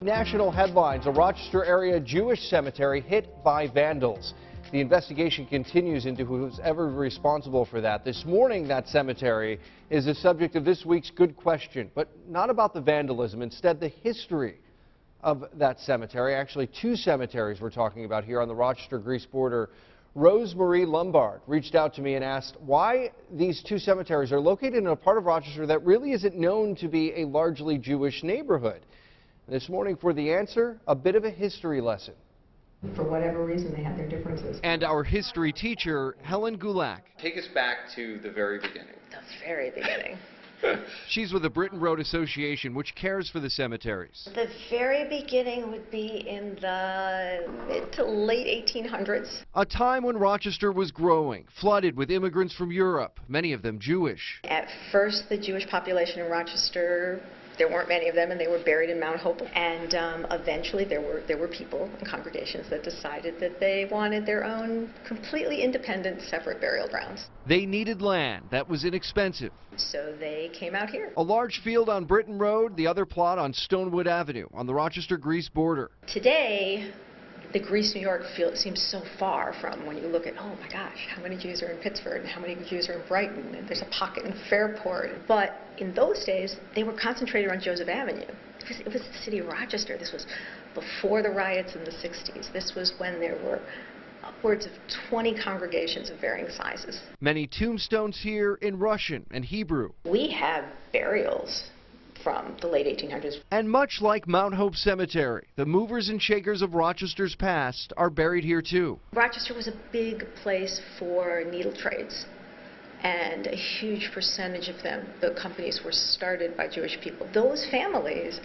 National headlines: a Rochester area Jewish cemetery hit by vandals. The investigation continues into who's ever responsible for that. This morning, that cemetery is the subject of this week's Good Question, but not about the vandalism, instead the history of that cemetery. Actually, two cemeteries we're talking about here on the Rochester-Greece border. Marie Lombard reached out to me and asked why these two cemeteries are located in a part of Rochester that really isn't known to be a largely Jewish neighborhood. This morning, for the answer, a bit of a history lesson. For whatever reason, they have their differences. And our history teacher, Helen Gulack. Take us back to the very beginning. The very beginning. She's with the Britton Road Association, which cares for the cemeteries. The very beginning would be in the mid to late 1800s. A time when Rochester was growing, flooded with immigrants from Europe, many of them Jewish. At first, the Jewish population in Rochester, there weren't many of them, and they were buried in Mount Hope. And eventually there were people and congregations that decided that they wanted their own completely independent, separate burial grounds. They needed land that was inexpensive. So they came out here. A large field on Britton Road, the other plot on Stonewood Avenue on the Rochester-Greece border. Today, the Greece, New York field seems so far from when you look at, oh my gosh, how many Jews are in Pittsburgh and how many Jews are in Brighton, and there's a pocket in Fairport. But in those days, they were concentrated on Joseph Avenue. It was the city of Rochester. This was before the riots in the 60s. This was when there were upwards of 20 congregations of varying sizes. Many tombstones here in Russian and Hebrew. We have burials from the late 1800s. And much like Mount Hope Cemetery, the movers and shakers of Rochester's past are buried here too. Rochester was a big place for needle trades, and a huge percentage of them, the companies, were started by Jewish people. Those families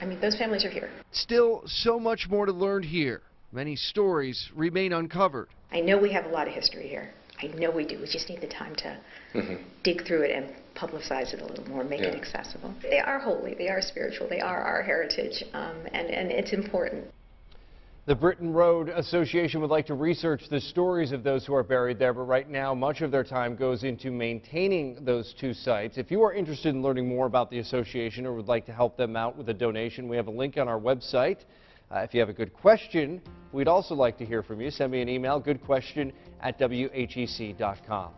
are here. Still, so much more to learn here. Many stories remain uncovered. I know we have a lot of history here. I know we do. We just need the time to dig through it and publicize it a little more, make it accessible. They are holy, they are spiritual, they are our heritage, and it's important. The Britton Road Association would like to research the stories of those who are buried there, but right now much of their time goes into maintaining those two sites. If you are interested in learning more about the association or would like to help them out with a donation, we have a link on our website. If you have a good question, we'd also like to hear from you. Send me an email, goodquestion@whec.com.